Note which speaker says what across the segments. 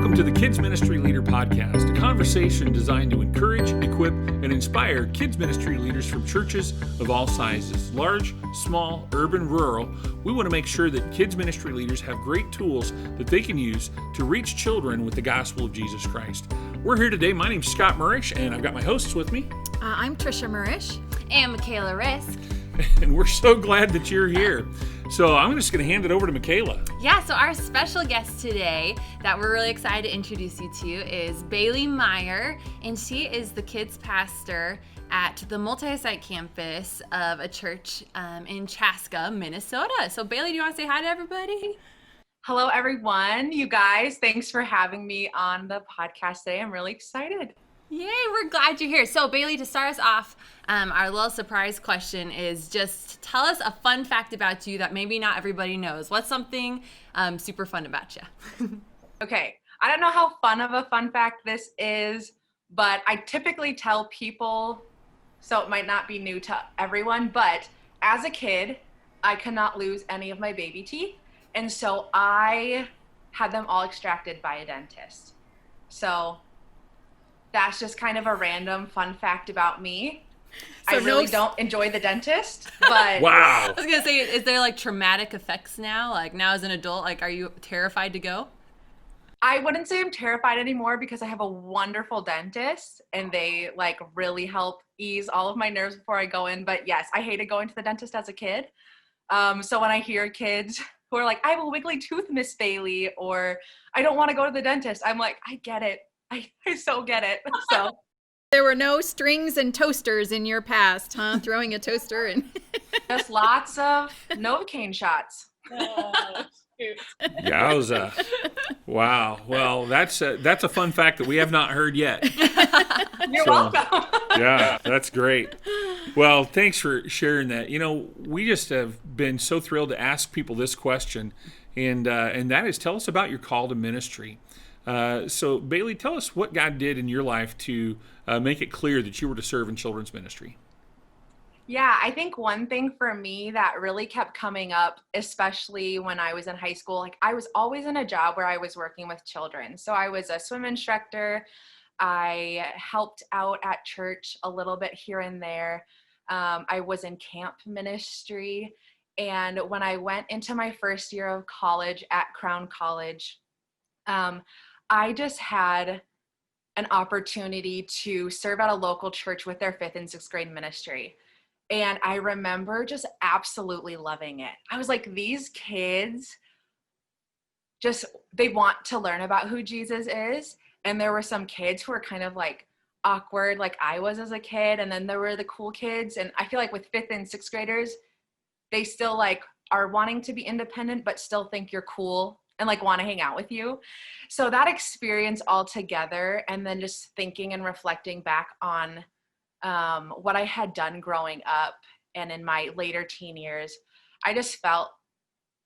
Speaker 1: Welcome to the Kids Ministry Leader Podcast, a conversation designed to encourage, equip, and inspire kids ministry leaders from churches of all sizes, large, small, urban, rural. We want to make sure that kids ministry leaders have great tools that they can use to reach children with the gospel of Jesus Christ. We're here today. My name's Scott Murish, and I've got my hosts with me.
Speaker 2: I'm Trisha Murish.
Speaker 3: And Michaela Risk.
Speaker 1: And we're so glad that you're here. So I'm just going to hand it over to Michaela.
Speaker 3: Yeah, so our special guest today that we're really excited to introduce you to is Bailey Meyer, and she is the kids pastor at the multi-site campus of a church in Chaska, Minnesota. So Bailey, do you want to say hi to everybody?
Speaker 4: Hello, everyone. You guys, thanks for having me on the podcast today. I'm really excited.
Speaker 3: Yay, we're glad you're here. So Bailey, to start us off, our little surprise question is just tell us a fun fact about you that maybe not everybody knows. What's something super fun about you?
Speaker 4: Okay, I don't know how fun of a fun fact this is, but I typically tell people, so it might not be new to everyone, but as a kid, I could not lose any of my baby teeth. And so I had them all extracted by a dentist. So that's just kind of a random fun fact about me. So I really don't enjoy the dentist, but
Speaker 1: Wow.
Speaker 3: I was gonna say, is there like traumatic effects now? Like now as an adult, like are you terrified to go?
Speaker 4: I wouldn't say I'm terrified anymore because I have a wonderful dentist and they like really help ease all of my nerves before I go in. But yes, I hated going to the dentist as a kid. So when I hear kids who are like, I have a wiggly tooth, Miss Bailey, or I don't want to go to the dentist, I'm like, I get it. I so get it. So
Speaker 2: There were no strings and toasters in your past, huh? Throwing a toaster and
Speaker 4: just lots of Novocaine shots.
Speaker 1: Yowza. Wow. Well, that's a fun fact that we have not heard yet.
Speaker 4: You're welcome.
Speaker 1: Yeah, that's great. Well, thanks for sharing that. You know, we just have been so thrilled to ask people this question, and that is, tell us about your call to ministry. So, Bailey, tell us what God did in your life to make it clear that you were to serve in children's ministry.
Speaker 4: Yeah, I think one thing for me that really kept coming up, especially when I was in high school, like I was always in a job where I was working with children. So I was a swim instructor. I helped out at church a little bit here and there. I was in camp ministry. And when I went into my first year of college at Crown College, I just had an opportunity to serve at a local church with their 5th and 6th grade ministry. And I remember just absolutely loving it. I was like, these kids they want to learn about who Jesus is. And there were some kids who were kind of like awkward, like I was as a kid. And then there were the cool kids. And I feel like with 5th and 6th graders, they still like are wanting to be independent, but still think you're cool and like want to hang out with you. So that experience all together, and then just thinking and reflecting back on what I had done growing up and in my later teen years, I just felt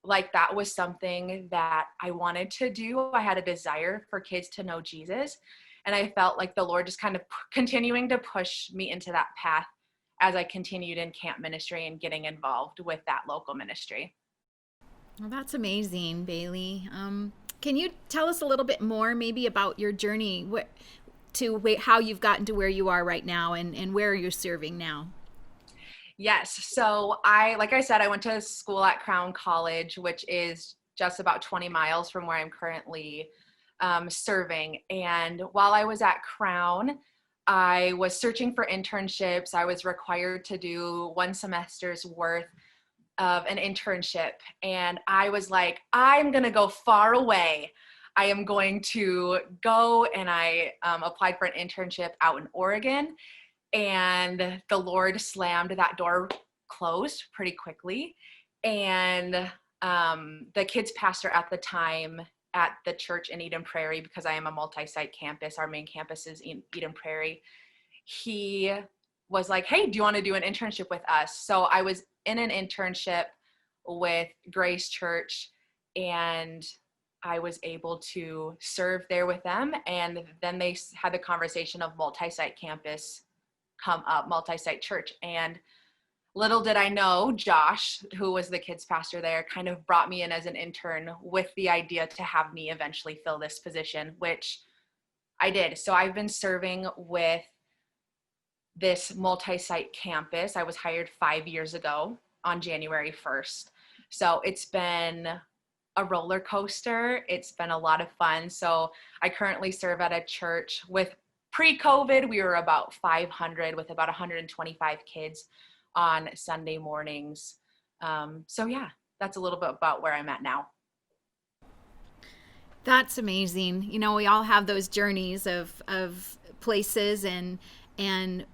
Speaker 4: like that was something that I wanted to do. I had a desire for kids to know Jesus. And I felt like the Lord just kind of continuing to push me into that path as I continued in camp ministry and getting involved with that local ministry.
Speaker 2: Well, that's amazing, Bailey. Can you tell us a little bit more maybe about your journey how you've gotten to where you are right now and where you're serving now?
Speaker 4: Yes. So like I said, I went to school at Crown College, which is just about 20 miles from where I'm currently serving. And while I was at Crown, I was searching for internships. I was required to do 1 semester's worth of an internship. And I was like, I'm going to go far away. I am going to go, and I applied for an internship out in Oregon, and the Lord slammed that door closed pretty quickly. And the kids pastor at the time at the church in Eden Prairie, because I am a multi-site campus, our main campus is in Eden Prairie, he was like, hey, do you want to do an internship with us? So I was in an internship with Grace Church, and I was able to serve there with them. And then they had the conversation of multi-site campus come up, multi-site church. And little did I know, Josh, who was the kids pastor there, kind of brought me in as an intern with the idea to have me eventually fill this position, which I did. So I've been serving with this multi-site campus. I was hired 5 years ago on January 1st. So it's been a roller coaster. It's been a lot of fun. So I currently serve at a church with pre-COVID, we were about 500 with about 125 kids on Sunday mornings. So yeah, that's a little bit about where I'm at now.
Speaker 2: That's amazing. You know, we all have those journeys of places and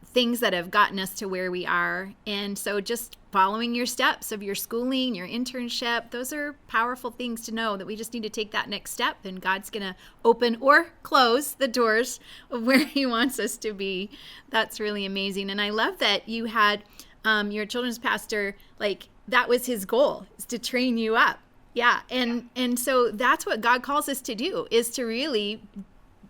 Speaker 2: things that have gotten us to where we are. And so just following your steps of your schooling, your internship, those are powerful things to know, that we just need to take that next step, and God's going to open or close the doors of where he wants us to be. That's really amazing. And I love that you had your children's pastor, like that was his goal, is to train you up. Yeah. And so that's what God calls us to do, is to really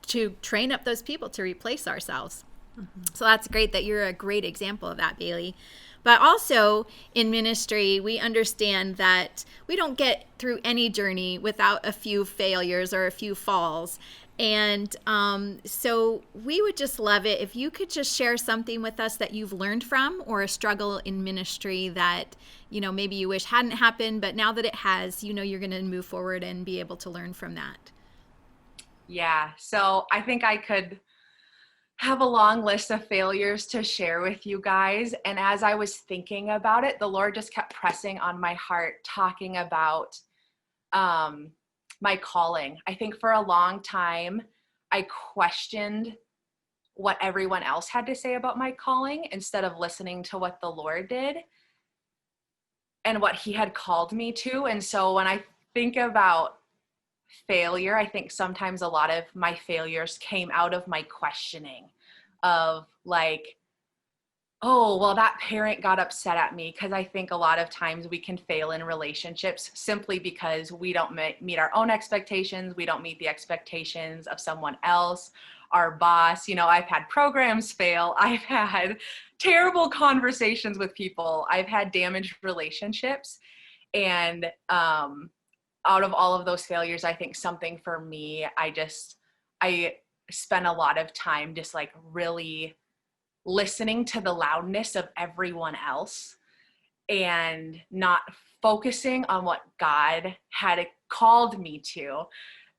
Speaker 2: to train up those people to replace ourselves. Mm-hmm. So that's great that you're a great example of that, Bailey. But also in ministry, we understand that we don't get through any journey without a few failures or a few falls. And so we would just love it if you could just share something with us that you've learned from, or a struggle in ministry that, you know, maybe you wish hadn't happened, but now that it has, you know, you're going to move forward and be able to learn from that.
Speaker 4: Yeah. So I think I could have a long list of failures to share with you guys. And as I was thinking about it, the Lord just kept pressing on my heart, talking about my calling. I think for a long time, I questioned what everyone else had to say about my calling instead of listening to what the Lord did and what he had called me to. And so when I think about failure, I think sometimes a lot of my failures came out of my questioning of like, oh, well, that parent got upset at me, because I think a lot of times we can fail in relationships simply because we don't meet our own expectations. We don't meet the expectations of someone else, our boss. You know, I've had programs fail. I've had terrible conversations with people. I've had damaged relationships. And out of all of those failures, I think something for me, I spent a lot of time just like really listening to the loudness of everyone else and not focusing on what God had called me to.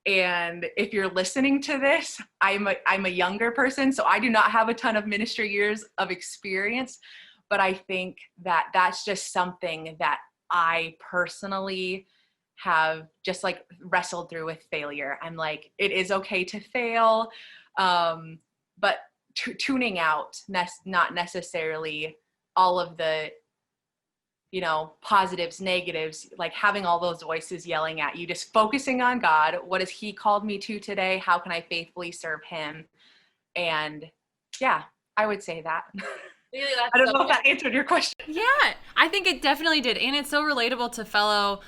Speaker 4: And if you're listening to this, I'm a younger person, so I do not have a ton of ministry years of experience, but I think that that's just something that I personally have just like wrestled through with failure. I'm like, it is okay to fail, but tuning out, not necessarily all of the, you know, positives, negatives, like having all those voices yelling at you, just focusing on God. What has he called me to today? How can I faithfully serve him? And yeah, I would say that. I don't know if that answered your question.
Speaker 3: Yeah, I think it definitely did. And it's so relatable to fellow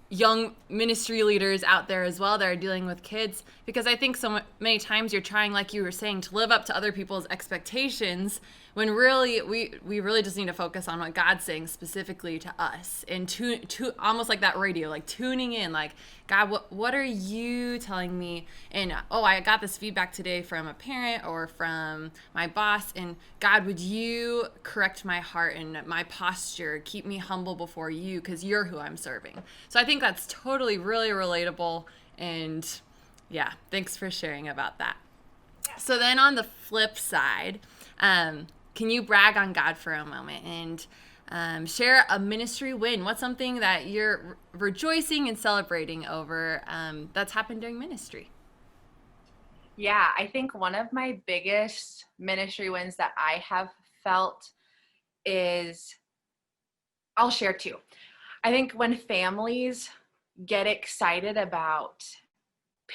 Speaker 3: young ministry leaders out there as well that are dealing with kids, because I think so many times you're trying, like you were saying, to live up to other people's expectations, when really we really just need to focus on what God's saying specifically to us, and to almost like that radio, like tuning in, like, God, what are you telling me? And oh, I got this feedback today from a parent or from my boss, and God, would you correct my heart and my posture, keep me humble before you, because you're who I'm serving. So I think that's totally really relatable, and yeah, thanks for sharing about that. So then on the flip side, can you brag on God for a moment and share a ministry win? What's something that you're rejoicing and celebrating over that's happened during ministry?
Speaker 4: Yeah, I think one of my biggest ministry wins that I have felt is, I'll share two. I think when families get excited about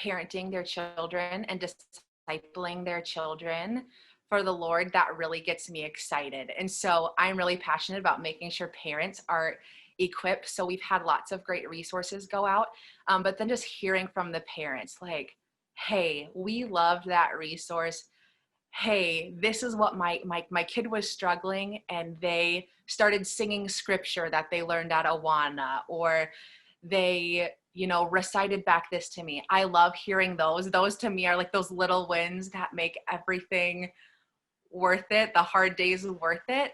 Speaker 4: parenting their children and discipling their children for the Lord, that really gets me excited. And so I'm really passionate about making sure parents are equipped. So we've had lots of great resources go out, but then just hearing from the parents like, hey, we loved that resource. hey, this is what my kid was struggling, and they started singing scripture that they learned at Awana, or they, recited back this to me. I love hearing those. Those to me are like those little wins that make everything worth it, the hard days worth it.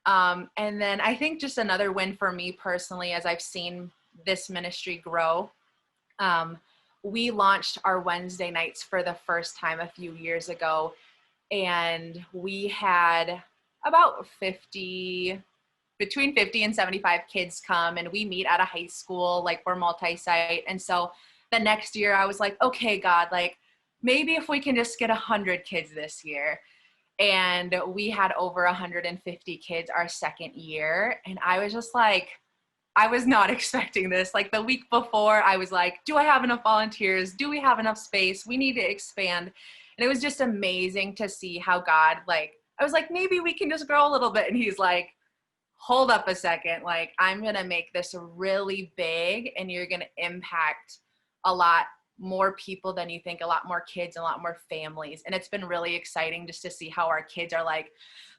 Speaker 4: And then I think just another win for me personally, as I've seen this ministry grow, we launched our Wednesday nights for the first time a few years ago, and we had about between 50 and 75 kids come, and we meet at a high school, like we're multi-site. And so the next year I was like, okay, God, like maybe if we can just get 100 kids this year. And we had over 150 kids our second year. And I was just like, I was not expecting this. Like the week before, I was like, do I have enough volunteers? Do we have enough space? We need to expand. And it was just amazing to see how God, like, I was like, maybe we can just grow a little bit. And he's like, hold up a second. Like, I'm going to make this really big, and you're going to impact a lot more people than you think, a lot more kids, and a lot more families. And it's been really exciting just to see how our kids are like,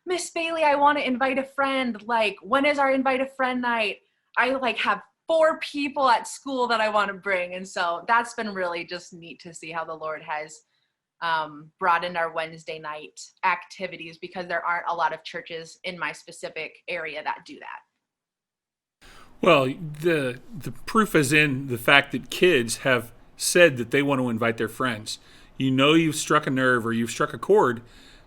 Speaker 4: Miss Bailey, I want to invite a friend. Like, when is our invite a friend night? I like have 4 people at school that I want to bring. And so that's been really just neat to see how the Lord has broadened our Wednesday night activities, because there aren't a lot of churches in my specific area that do that.
Speaker 1: Well, the proof is in the fact that kids have said that they want to invite their friends. You've struck a nerve, or you've struck a chord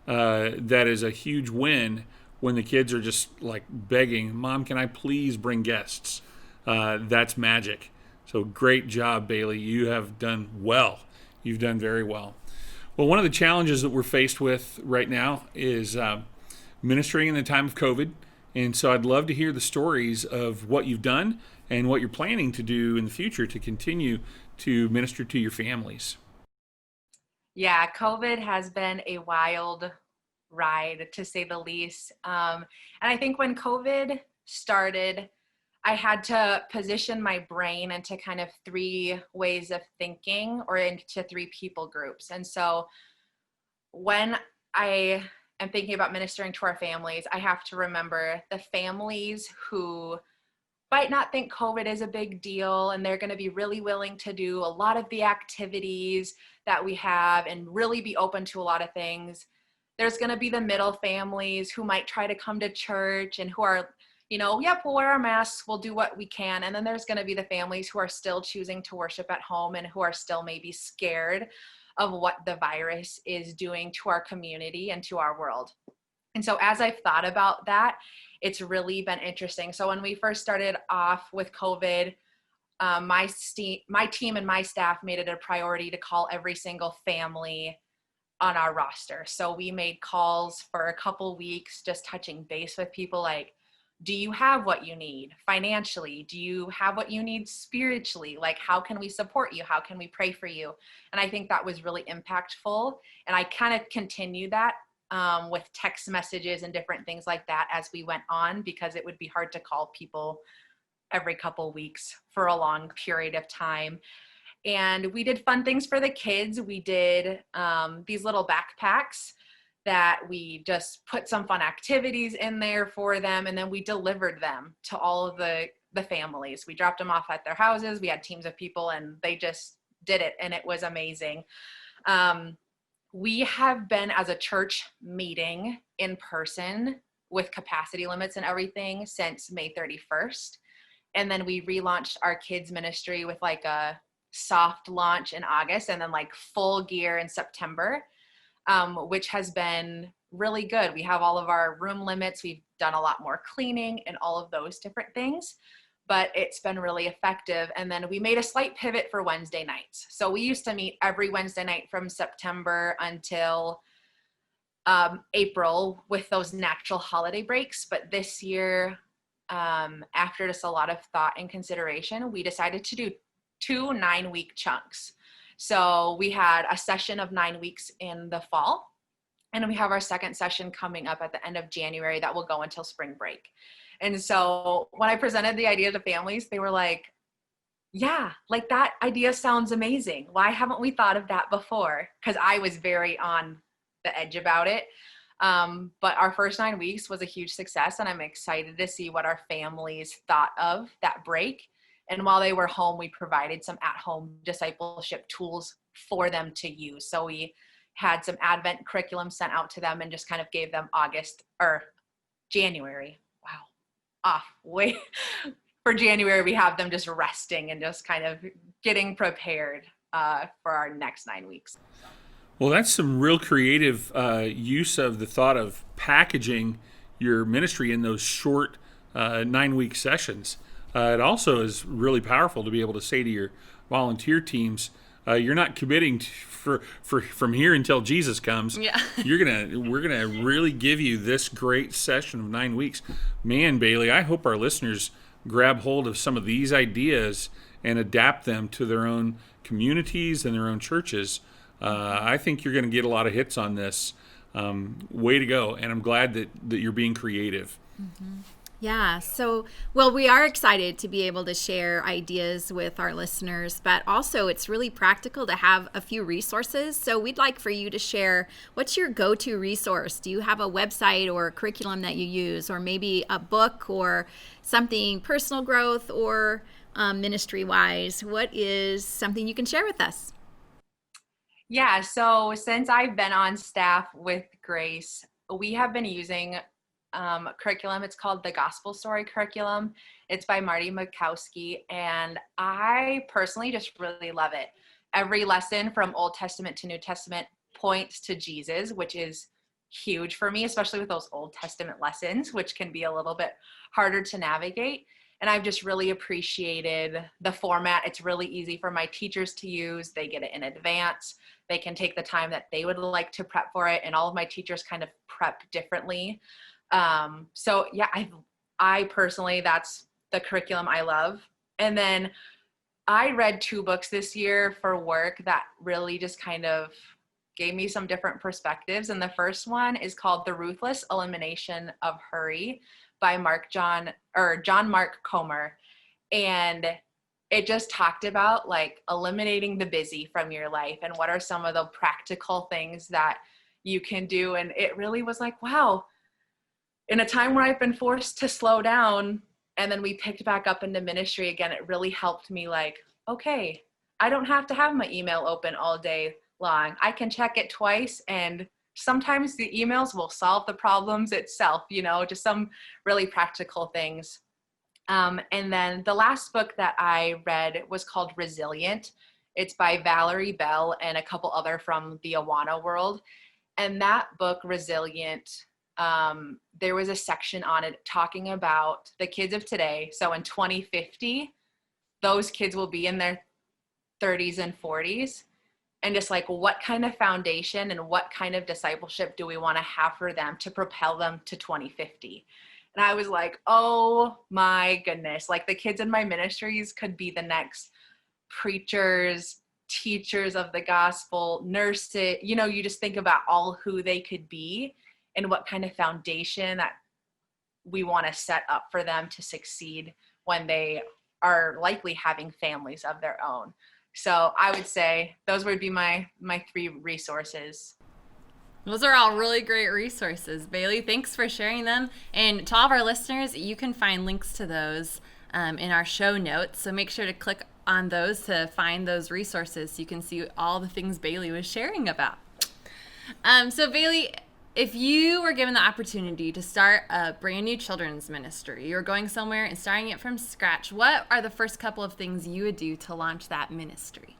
Speaker 1: that is a huge win when the kids are just like begging, Mom, can I please bring guests? That's magic. So great job, Bailey. You have done well. You've done very well. Well, one of the challenges that we're faced with right now is ministering in the time of COVID. And so I'd love to hear the stories of what you've done and what you're planning to do in the future to continue to minister to your families.
Speaker 4: Yeah, COVID has been a wild ride, to say the least. And I think when COVID started, I had to position my brain into kind of 3 ways of thinking, or into 3 people groups. And so when I am thinking about ministering to our families, I have to remember the families who might not think COVID is a big deal, and they're going to be really willing to do a lot of the activities that we have and really be open to a lot of things. There's going to be the middle families who might try to come to church and who are, yep, we'll wear our masks, we'll do what we can. And then there's going to be the families who are still choosing to worship at home, and who are still maybe scared of what the virus is doing to our community and to our world. And so as I've thought about that, it's really been interesting. So when we first started off with COVID, my team and my staff made it a priority to call every single family on our roster. So we made calls for a couple weeks, just touching base with people like, do you have what you need financially? Do you have what you need spiritually? Like, how can we support you? How can we pray for you? And I think that was really impactful. And I kind of continued that with text messages and different things like that as we went on, because it would be hard to call people every couple weeks for a long period of time. And we did fun things for the kids. We did these little backpacks that we just put some fun activities in there for them. And then we delivered them to all of the families. We dropped them off at their houses. We had teams of people, and they just did it. And it was amazing. We have been, as a church, meeting in person with capacity limits and everything since May 31st. And then we relaunched our kids ministry with like a soft launch in August, and then like full gear in September, which has been really good. We have all of our room limits. We've done a lot more cleaning and all of those different things, but it's been really effective. And then we made a slight pivot for Wednesday nights. So we used to meet every Wednesday night from September until April with those natural holiday breaks. But this year, after just a lot of thought and consideration, we decided to do 2 9-week chunks. So we had a session of 9 weeks in the fall, and we have our second session coming up at the end of January that will go until spring break. And so when I presented the idea to families, they were like, yeah, like that idea sounds amazing. Why haven't we thought of that before? Because I was very on the edge about it. But our first 9 weeks was a huge success, and I'm excited to see what our families thought of that break. And while they were home, we provided some at-home discipleship tools for them to use. So we had some Advent curriculum sent out to them and just kind of gave them January. Wow. Wait. For January, we have them just resting and just kind of getting prepared for our next 9 weeks.
Speaker 1: Well, that's some real creative use of the thought of packaging your ministry in those short 9-week sessions. It also is really powerful to be able to say to your volunteer teams, you're not committing for from here until Jesus comes.
Speaker 3: Yeah.
Speaker 1: We're gonna really give you this great session of 9 weeks. Man, Bailey, I hope our listeners grab hold of some of these ideas and adapt them to their own communities and their own churches. I think you're going to get a lot of hits on this. Way to go. And I'm glad that you're being creative.
Speaker 2: Mm-hmm. Yeah. So, well, we are excited to be able to share ideas with our listeners, but also it's really practical to have a few resources. So we'd like for you to share, what's your go-to resource? Do you have a website or a curriculum that you use, or maybe a book or something personal growth or ministry-wise? What is something you can share with us?
Speaker 4: Yeah, so since I've been on staff with Grace, we have been using curriculum. It's called the Gospel Story Curriculum. It's by Marty Makowski, and I personally just really love it. Every lesson from Old Testament to New Testament points to Jesus, which is huge for me, especially with those Old Testament lessons, which can be a little bit harder to navigate. And I've just really appreciated the format. It's really easy for my teachers to use. They get it in advance. They can take the time that they would like to prep for it. And all of my teachers kind of prep differently. So yeah, I personally, that's the curriculum I love. And then I read 2 books this year for work that really just kind of gave me some different perspectives. And the first one is called The Ruthless Elimination of Hurry by John Mark Comer. And it just talked about like eliminating the busy from your life and what are some of the practical things that you can do. And it really was like, wow, in a time where I've been forced to slow down and then we picked back up into ministry again, it really helped me like, okay, I don't have to have my email open all day long. I can check it twice, and sometimes the emails will solve the problems itself, just some really practical things. And then the last book that I read was called Resilient. It's by Valerie Bell and a couple other from the Awana world. And that book, Resilient, there was a section on it talking about the kids of today. So in 2050, those kids will be in their 30s and 40s. And just like, what kind of foundation and what kind of discipleship do we want to have for them to propel them to 2050? And I was like, oh my goodness, like the kids in my ministries could be the next preachers, teachers of the gospel, nurses. You just think about all who they could be and what kind of foundation that we want to set up for them to succeed when they are likely having families of their own. So I would say those would be my 3 resources.
Speaker 3: Those are all really great resources, Bailey. Thanks for sharing them. And to all of our listeners, you can find links to those in our show notes. So make sure to click on those to find those resources so you can see all the things Bailey was sharing about. So Bailey, if you were given the opportunity to start a brand new children's ministry, you're going somewhere and starting it from scratch, what are the first couple of things you would do to launch that ministry?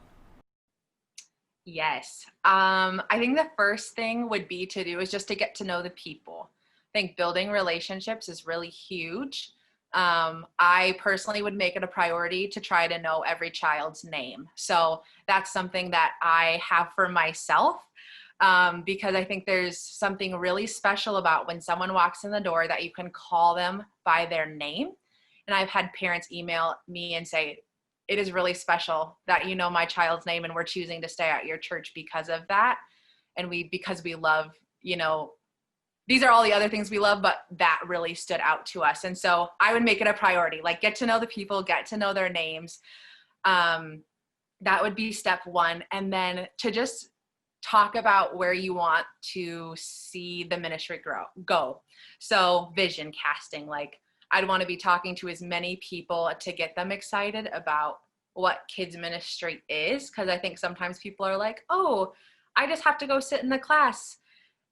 Speaker 4: Yes. I think the first thing would be to do is just to get to know the people. I think building relationships is really huge. I personally would make it a priority to try to know every child's name. So that's something that I have for myself. Because I think there's something really special about when someone walks in the door that you can call them by their name. And I've had parents email me and say, it is really special that you know my child's name and we're choosing to stay at your church because of that. And because we love, these are all the other things we love, but that really stood out to us. And so I would make it a priority, like get to know the people, get to know their names. That would be step 1. And then to just talk about where you want to see the ministry go. So vision casting, like I'd want to be talking to as many people to get them excited about what kids ministry is. Cause I think sometimes people are like, oh, I just have to go sit in the class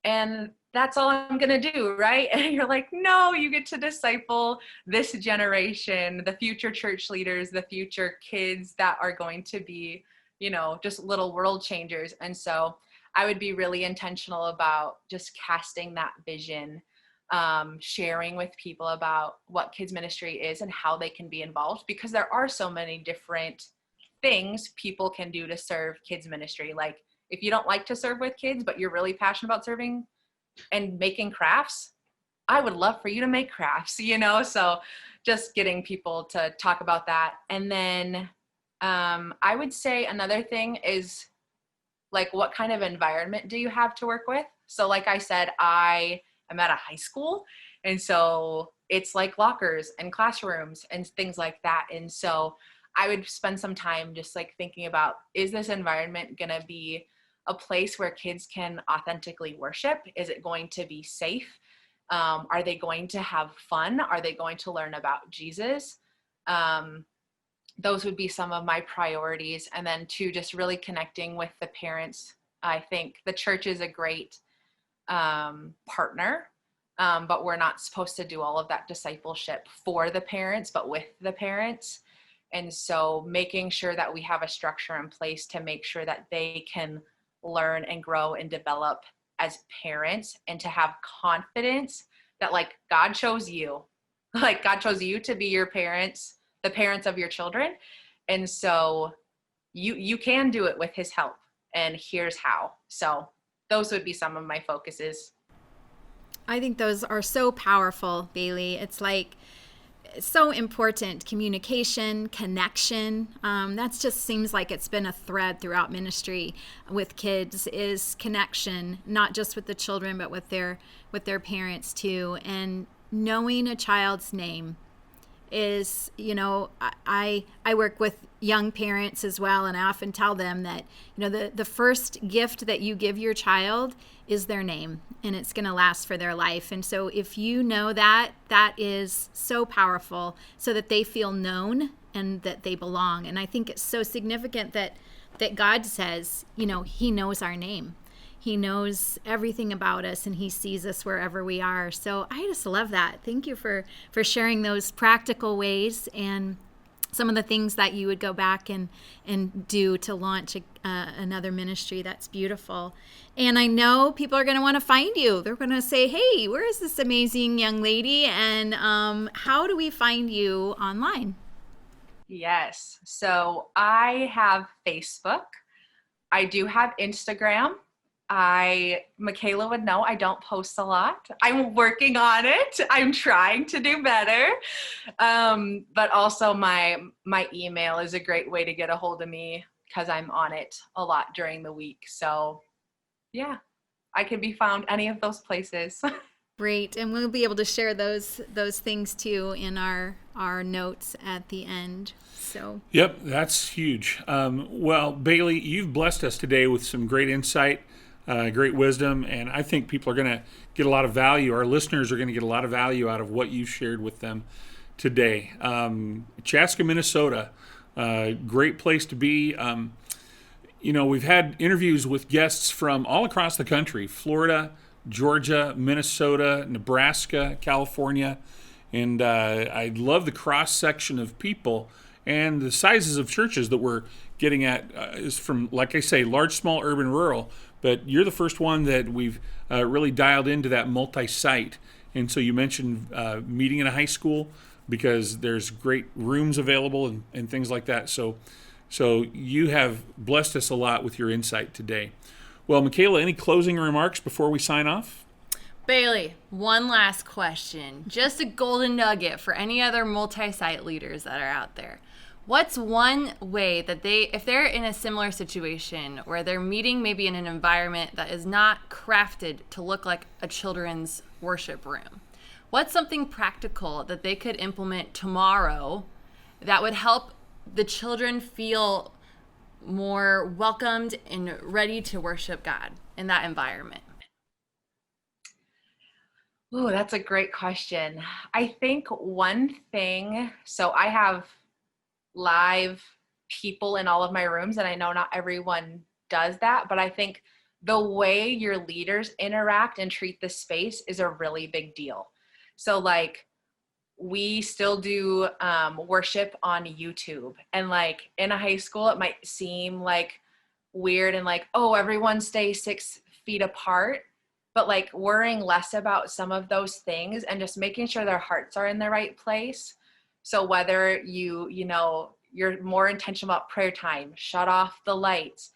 Speaker 4: and that's all I'm going to do, right? And you're like, no, you get to disciple this generation, the future church leaders, the future kids that are going to be, just little world changers. And so I would be really intentional about just casting that vision, sharing with people about what kids ministry is and how they can be involved, because there are so many different things people can do to serve kids ministry. Like if you don't like to serve with kids, but you're really passionate about serving and making crafts, I would love for you to make crafts, so just getting people to talk about that. And then I would say another thing is like, what kind of environment do you have to work with? So like I said, I am at a high school, and so it's like lockers and classrooms and things like that. And so I would spend some time just like thinking about, is this environment going to be a place where kids can authentically worship? Is it going to be safe? Are they going to have fun? Are they going to learn about Jesus? Those would be some of my priorities. And then two, just really connecting with the parents. I think the church is a great partner, but we're not supposed to do all of that discipleship for the parents, but with the parents. And so making sure that we have a structure in place to make sure that they can learn and grow and develop as parents, and to have confidence that like God chose you to be your parents, the parents of your children. And so you can do it with his help, and here's how. So those would be some of my focuses.
Speaker 2: I think those are so powerful, Bailey. It's like so important. Communication, connection. That just seems like it's been a thread throughout ministry with kids, is connection, not just with the children, but with their parents too. And knowing a child's name is, I work with young parents as well, and I often tell them that, the first gift that you give your child is their name, and it's going to last for their life. And so if you know that is so powerful, so that they feel known and that they belong. And I think it's so significant that God says, he knows our name. He knows everything about us, and he sees us wherever we are. So I just love that. Thank you for sharing those practical ways and some of the things that you would go back and do to launch another ministry. That's beautiful. And I know people are going to want to find you. They're going to say, hey, where is this amazing young lady? And how do we find you online?
Speaker 4: Yes. So I have Facebook. I do have Instagram. Michaela would know I don't post a lot. I'm working on it. I'm trying to do better. But also my email is a great way to get a hold of me, because I'm on it a lot during the week. So yeah, I can be found any of those places.
Speaker 2: Great. And we'll be able to share those things too in our notes at the end. So
Speaker 1: Yep, that's huge. Well, Bailey, you've blessed us today with some great insight, great wisdom, and I think people are going to get a lot of value. Our listeners are going to get a lot of value out of what you shared with them today. Chaska, Minnesota, great place to be. We've had interviews with guests from all across the country: Florida, Georgia, Minnesota, Nebraska, California, and I love the cross-section of people and the sizes of churches that we're getting at is from, like I say, large, small, urban, rural. But you're the first one that we've really dialed into that multi-site. And so you mentioned meeting in a high school, because there's great rooms available and things like that. So you have blessed us a lot with your insight today. Well, Michaela, any closing remarks before we sign off?
Speaker 3: Bailey, one last question. Just a golden nugget for any other multi-site leaders that are out there. What's one way that if they're in a similar situation where they're meeting maybe in an environment that is not crafted to look like a children's worship room, what's something practical that they could implement tomorrow that would help the children feel more welcomed and ready to worship God in that environment?
Speaker 4: Oh, that's a great question. I think one thing, so I have live people in all of my rooms, and I know not everyone does that, but I think the way your leaders interact and treat the space is a really big deal. So like, we still do worship on YouTube, and like in a high school, it might seem like weird and like, oh, everyone stay 6 feet apart, but like worrying less about some of those things and just making sure their hearts are in the right place. So whether you're more intentional about prayer time, shut off the lights.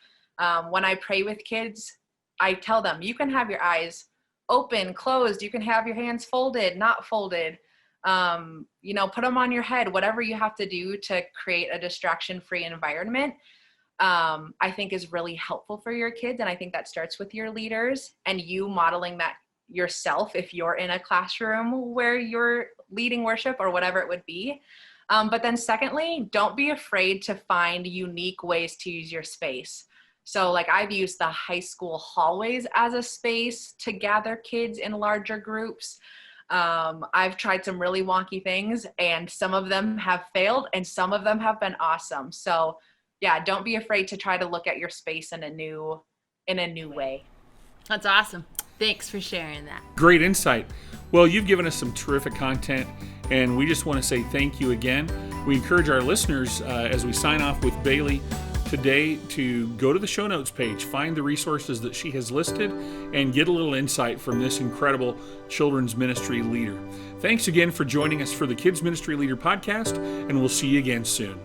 Speaker 4: When I pray with kids, I tell them, you can have your eyes open, closed, you can have your hands folded, not folded. Put them on your head, whatever you have to do to create a distraction-free environment, I think is really helpful for your kids. And I think that starts with your leaders and you modeling that yourself if you're in a classroom where you're leading worship or whatever it would be. But then secondly, don't be afraid to find unique ways to use your space. So like I've used the high school hallways as a space to gather kids in larger groups. I've tried some really wonky things, and some of them have failed and some of them have been awesome. So yeah, don't be afraid to try to look at your space in a new way.
Speaker 3: That's awesome. Thanks for sharing that.
Speaker 1: Great insight. Well, you've given us some terrific content, and we just want to say thank you again. We encourage our listeners as we sign off with Bailey today to go to the show notes page, find the resources that she has listed, and get a little insight from this incredible children's ministry leader. Thanks again for joining us for the Kids Ministry Leader podcast, and we'll see you again soon.